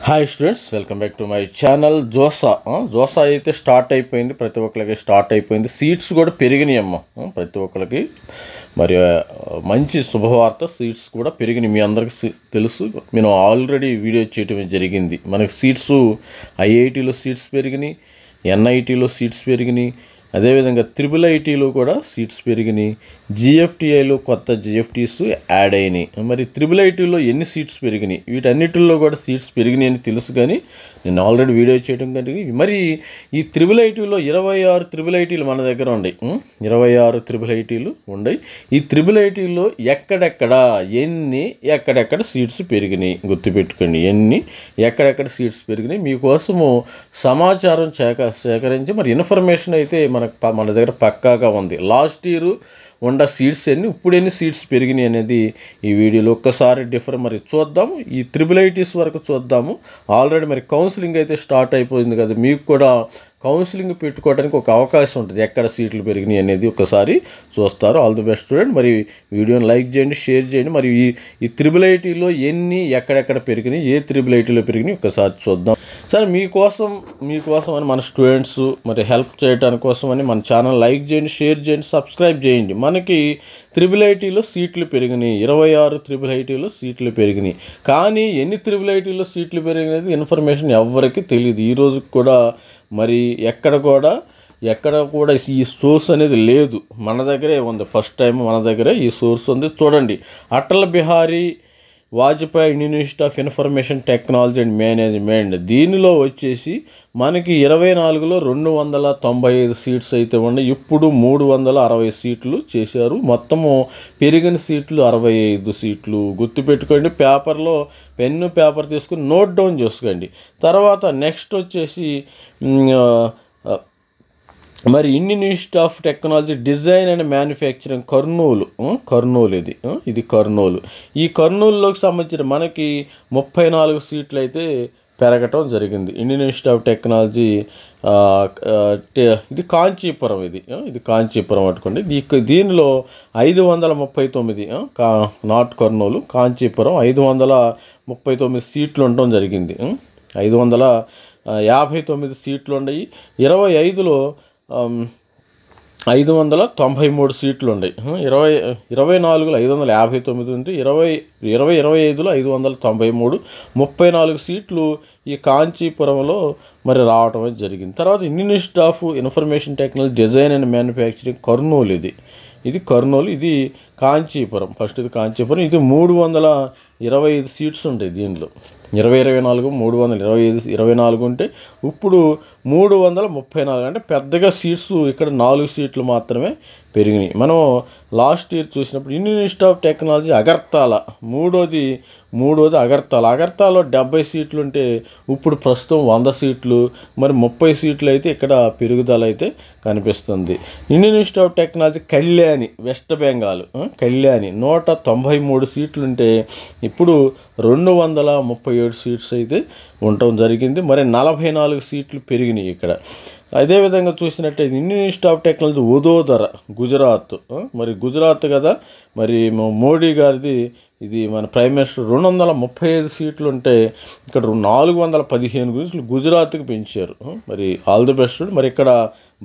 Hi students, welcome back to my channel. JoSAA అయితే start అయిపోయింది, ప్రతి ఒక్కరికి స్టార్ట్ అయిపోయింది. సీట్స్ కూడా పెరిగినాయి అమ్మ, ప్రతి ఒక్కరికి. మరి మంచి శుభవార్త, సీట్స్ కూడా పెరిగినాయి. మీ అందరికీ తెలుసు, నేను ఆల్రెడీ వీడియో చేయటం జరిగింది. మనకి సీట్స్ ఐఐటీలో సీట్స్ పెరిగినాయి, ఎన్ఐటీలో సీట్స్ పెరిగినాయి, అదేవిధంగా IIITలో కూడా సీట్స్ పెరిగినాయి, GFTIలో కొత్త GFTs యాడ్ అయినాయి. మరి IIITలో ఎన్ని సీట్స్ పెరిగినాయి, వీటన్నిటిల్లో కూడా సీట్స్ పెరిగినాయి అని తెలుసు, కానీ నేను ఆల్రెడీ వీడియో చేయడం కలిగి. మరి ఈ IIITలో 26 IIITలు మన దగ్గర ఉన్నాయి, 26 IIITలు ఉన్నాయి. ఈ IIITలో ఎక్కడెక్కడ సీట్స్ పెరిగినాయి గుర్తుపెట్టుకోండి. ఎక్కడెక్కడ సీట్స్ పెరిగినాయి మీకోసము సమాచారం సేకరించి, మరి ఇన్ఫర్మేషన్ అయితే మన దగ్గర పక్కాగా ఉంది. లాస్ట్ ఇయర్ ఉన్న సీట్స్ ఇప్పుడు ఎన్ని సీట్స్ పెరిగినాయి అనేది ఈ వీడియోలో ఒక్కసారి మరి చూద్దాం. ఈ IIITs వరకు చూద్దాము. ఆల్రెడీ మరి కౌన్సిలింగ్ అయితే స్టార్ట్ అయిపోయింది కదా, మీకు కూడా కౌన్సిలింగ్ పెట్టుకోవడానికి ఒక అవకాశం ఉంటుంది. ఎక్కడ సీట్లు పెరిగినాయి అనేది ఒకసారి చూస్తారు. All the best student. మరి వీడియోని లైక్ చేయండి, షేర్ చేయండి. మరి ఈ IIITలో ఎక్కడెక్కడ పెరిగినాయి, ఏ IIITలో పెరిగినాయి ఒకసారి చూద్దాం. సరే, మీకోసం అని మన స్టూడెంట్స్ మరి హెల్ప్ చేయడానికి కోసం అని మన ఛానల్ లైక్ చేయండి, షేర్ చేయండి, సబ్స్క్రైబ్ చేయండి. మనకి IIITలో సీట్లు పెరిగినాయి, 26 IIITలో సీట్లు పెరిగినాయి. కానీ ఎన్ని IIITలో సీట్లు పెరిగినది ఇన్ఫర్మేషన్ ఎవరికి తెలియదు. ఈ రోజుకి కూడా మరి ఎక్కడ కూడా ఈ సోర్స్ అనేది లేదు, మన దగ్గరే ఉంది. ఫస్ట్ టైం మన దగ్గరే ఈ సోర్స్ ఉంది. చూడండి, Atal Bihari Vajpayee institute of Information technology and management, దీనిలో వచ్చేసి మనకి 24లో 295 సీట్స్ అయితే ఉన్నాయి. ఇప్పుడు 360 సీట్లు చేశారు. మొత్తము పెరిగిన సీట్లు 65 సీట్లు. గుర్తుపెట్టుకోండి, పేపర్ తీసుకుని నోట్ డౌన్ చేసుకోండి. తర్వాత నెక్స్ట్ వచ్చేసి మరి Indian Institute of technology design and manufacturing Kurnool ఇది కర్నూలు. ఈ కర్నూలులోకి సంబంధించిన మనకి 34 సీట్లు అయితే పెరగటం జరిగింది. ఇండియన్ ఇన్స్టిట్యూట్ ఆఫ్ టెక్నాలజీ ఇది కాంచీపురం, ఇది కాంచీపురం పట్టుకోండి. దీనిలో 539 నాట్ కర్నూలు, కాంచీపురం 539 సీట్లు ఉండటం జరిగింది. 559 సీట్లు ఉన్నాయి. 25లో 593 సీట్లు ఉన్నాయి. 24లో 559 ఉంది. 25లో 593, 34 సీట్లు ఈ కాంచీపురంలో మరి రావటం జరిగింది. తర్వాత Indian Institute of Information technology design and manufacturing Kurnool, ఇది కర్నూలు, ఇది కాంచీపురం. ఫస్ట్ ఇది కాంచీపురం. ఇది 325 సీట్స్ ఉంటాయి దీనిలో. 2024 325 ఉంటే ఇప్పుడు 334, అంటే పెద్దగా సీట్స్ ఇక్కడ 4 సీట్లు మాత్రమే పెరిగినాయి. మనం లాస్ట్ ఇయర్ చూసినప్పుడు Indian Institute of technology Agartala మూడోది అగర్తలలో 70 సీట్లు ఉంటే ఇప్పుడు ప్రస్తుతం 100 సీట్లు, మరి 30 సీట్లు అయితే ఇక్కడ పెరుగుదల అయితే కనిపిస్తుంది. Indian Institute of technology Kalyani, west Bengal, Kalyani 193 సీట్లు ఉంటే ఇప్పుడు 237 సీట్స్ అయితే ఉండటం జరిగింది. మరి 44 సీట్లు పెరిగినాయి ఇక్కడ. అదేవిధంగా చూసినట్టయితే Indian Institute of Technology Vadodara, Gujarat, మరి గుజరాత్ కదా, మరి మోడీ గారిది ఇది మన ప్రైమ్ మినిస్టర్. 235 సీట్లు ఉంటే ఇక్కడ 415 సీట్లు గుజరాత్కి పెంచారు. మరి ఆల్ ది బెస్ట్. మరి ఇక్కడ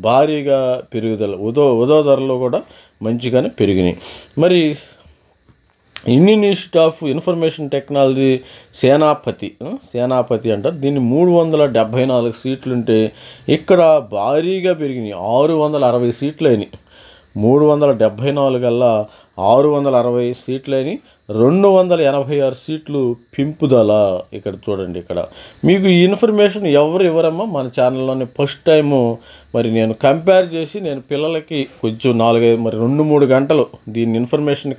భారీగా పెరుగుదల వదోదరలో కూడా మంచిగానే పెరిగినాయి. మరి Indian Institute of Information Technology Senapati అంటారు. దీన్ని 374 సీట్లుంటే ఇక్కడ భారీగా పెరిగినాయి, 660 సీట్లు అయినాయి. 374 కల్లా 660 సీట్లు అయినాయి. 286 సీట్లు పెంపుదల. ఇక్కడ చూడండి, ఇక్కడ మీకు ఈ ఇన్ఫర్మేషన్ ఎవరమ్మా మన ఛానల్లోనే ఫస్ట్ టైము. మరి నేను కంపేర్ చేసి నేను పిల్లలకి కొంచెం 2-3 గంటలు దీన్ని ఇన్ఫర్మేషన్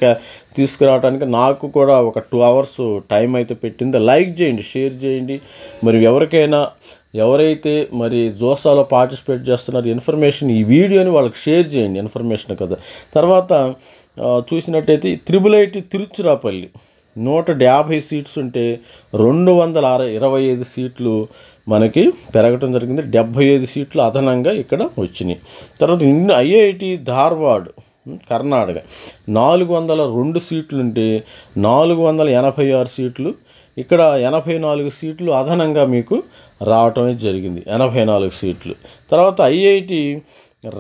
తీసుకురావడానికి నాకు కూడా ఒక 2 అవర్స్ టైం అయితే పెట్టింది. లైక్ చేయండి, షేర్ చేయండి. మరి ఎవరైతే మరి జోసాలో పార్టిసిపేట్ చేస్తున్నారు ఇన్ఫర్మేషన్, ఈ వీడియోని వాళ్ళకి షేర్ చేయండి, ఇన్ఫర్మేషన్ కదా. తర్వాత చూసినట్టయితే IIIT తిరుచిరాపల్లి 150 సీట్స్ ఉంటే 225 సీట్లు మనకి పెరగటం జరిగింది. 75 సీట్లు అదనంగా ఇక్కడ వచ్చినాయి. తర్వాత IIT ధార్వాడ్, కర్ణాటక 402 సీట్లు ఉంటే 486 సీట్లు ఇక్కడ 84 సీట్లు అదనంగా మీకు రావటమే జరిగింది, 84 సీట్లు. తర్వాత ఐఐటి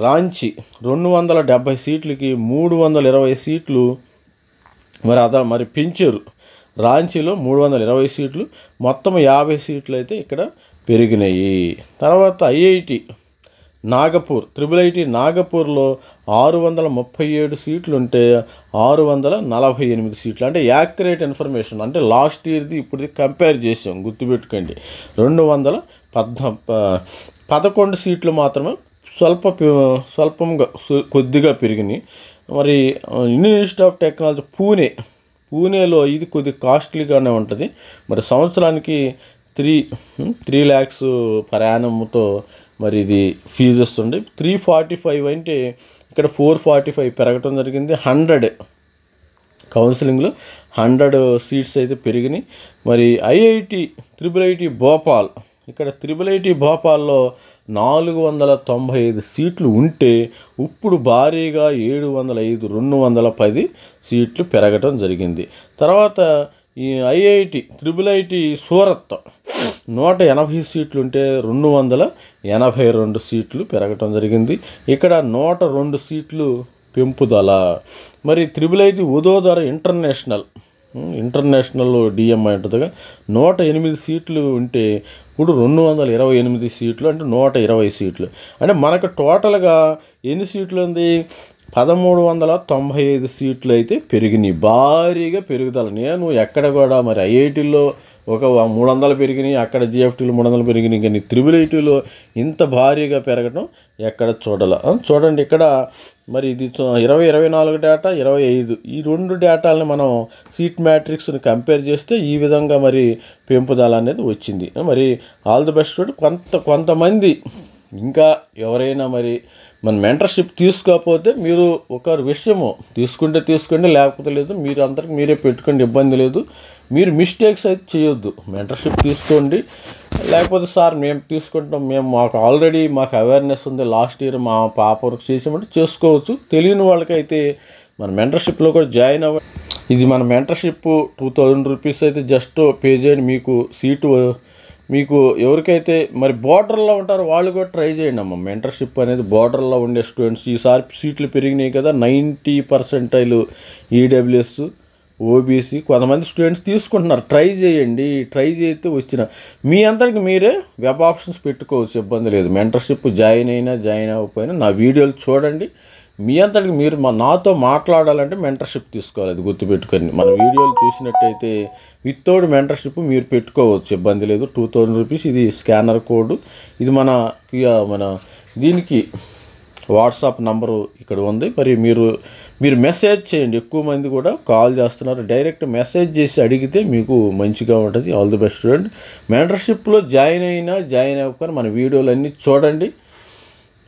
రాంచీ 270 సీట్లకి 320 సీట్లు మరి పెంచారు. రాంచీలో 320 సీట్లు, మొత్తం 50 సీట్లు అయితే ఇక్కడ పెరిగినాయి. తర్వాత ఐఐటి నాగపూర్, IIIT నాగపూర్లో 637 సీట్లు ఉంటే 648 సీట్లు. అంటే యాక్యురేట్ ఇన్ఫర్మేషన్, అంటే లాస్ట్ ఇయర్ది ఇప్పుడుది కంపేర్ చేసాం, గుర్తుపెట్టుకోండి. 211 సీట్లు మాత్రమే స్వల్పంగా కొద్దిగా పెరిగినాయి. మరి ఇండియన్ ఇన్స్టిట్యూట్ ఆఫ్ టెక్నాలజీ పూణేలో ఇది కొద్దిగా కాస్ట్లీగానే ఉంటుంది. మరి సంవత్సరానికి 3 lakhs per annumతో మరి ఇది ఫీజెస్ ఉండి 345 అంటే ఇక్కడ 445 పెరగటం జరిగింది. 100 కౌన్సిలింగ్లో 100 సీట్స్ అయితే పెరిగినాయి. మరి IIT భోపాల్, ఇక్కడ IIT భోపాల్లో 495 సీట్లు ఉంటే ఇప్పుడు భారీగా 210 సీట్లు పెరగటం జరిగింది. తర్వాత ఈ IIT సూరత్ 180 సీట్లు ఉంటే 282 సీట్లు పెరగటం జరిగింది. ఇక్కడ 102 సీట్లు పెంపుదల. మరి IIT వదోదర ఇంటర్నేషనల్ డిఎంఐ ఉంటుందిగా, 108 సీట్లు ఉంటే ఇప్పుడు 228 సీట్లు, అంటే 120 సీట్లు. అంటే మనకు టోటల్గా ఎన్ని సీట్లు ఉంది? 1395 సీట్లు అయితే పెరిగినాయి, భారీగా పెరుగుదల. నేను ఎక్కడ కూడా మరి ఐఐటీలో ఒక 300 పెరిగినాయి, అక్కడ జిఎఫ్టీలో 300 పెరిగినాయి, కానీ IITలో ఇంత భారీగా పెరగడం ఎక్కడ చూడండి. ఇక్కడ మరి ఇది 2024 డేటా, 25 ఈ 2 డేటాలని మనం సీట్ మ్యాట్రిక్స్ని కంపేర్ చేస్తే ఈ విధంగా మరి పెంపుదల అనేది వచ్చింది. మరి ఆల్ ది బెస్ట్. కొంతమంది ఇంకా ఎవరైనా మరి మన మెంటర్షిప్ తీసుకోకపోతే మీరు ఒక విషయము తీసుకోండి, లేకపోతే లేదు, మీరు అందరికి మీరే పెట్టుకోండి, ఇబ్బంది లేదు. మీరు మిస్టేక్స్ అయితే చేయొద్దు. మెంటర్షిప్ తీసుకోండి, లేకపోతే సార్ మేము తీసుకుంటాం, మాకు ఆల్రెడీ అవేర్నెస్ ఉంది, లాస్ట్ ఇయర్ మా పాప వర్క్ చేసామంటే చేసుకోవచ్చు. తెలియని వాళ్ళకైతే మన మెంటర్షిప్లో కూడా జాయిన్ అవ్వండి. ఇది మన మెంటర్షిప్ 2000 రూపీస్ అయితే జస్ట్ పే చేయండి. మీకు సీటు మీకు ఎవరికైతే మరి బోర్డర్లో ఉంటారో వాళ్ళు కూడా ట్రై చేయండి అమ్మ. మెంటర్షిప్ అనేది బోర్డర్లో ఉండే స్టూడెంట్స్ ఈసారి సీట్లు పెరిగినాయి కదా, 90% ఈడబ్ల్యూఎస్, ఓబీసీ కొంతమంది స్టూడెంట్స్ తీసుకుంటున్నారు. ట్రై చేస్తే వచ్చిన మీ అందరికి మీరే వెబ్ ఆప్షన్స్ పెట్టుకోవచ్చు, ఇబ్బంది లేదు. మెంటర్షిప్ జాయిన్ అవ్వకపోయినా నా వీడియోలు చూడండి. మీ అంతటికి మీరు నాతో మాట్లాడాలంటే మెంటర్షిప్ తీసుకోవాలి, అది గుర్తుపెట్టుకొని. మన వీడియోలు చూసినట్టయితే వితౌట్ మెంటర్షిప్ మీరు పెట్టుకోవచ్చు, ఇబ్బంది లేదు. 2000 రూపీస్. ఇది స్కానర్ కోడ్. ఇది మన దీనికి వాట్సాప్ నంబరు ఇక్కడ ఉంది. మరి మీరు మెసేజ్ చేయండి. ఎక్కువ మంది కూడా కాల్ చేస్తున్నారు, డైరెక్ట్ మెసేజ్ చేసి అడిగితే మీకు మంచిగా ఉంటుంది. All the best student. మెంటర్షిప్లో జాయిన్ అవ్వకపోయినా మన వీడియోలన్నీ చూడండి,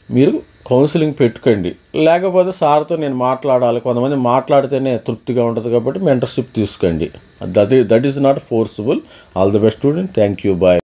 మీరు కౌన్సిలింగ్ పెట్టుకోండి. లేకపోతే సార్తో నేను మాట్లాడాలి, కొంతమంది మాట్లాడితేనే తృప్తిగా ఉంటుంది, కాబట్టి మెంటర్షిప్ తీసుకోండి. That is not forcible. All the best student. Thank you. Bye.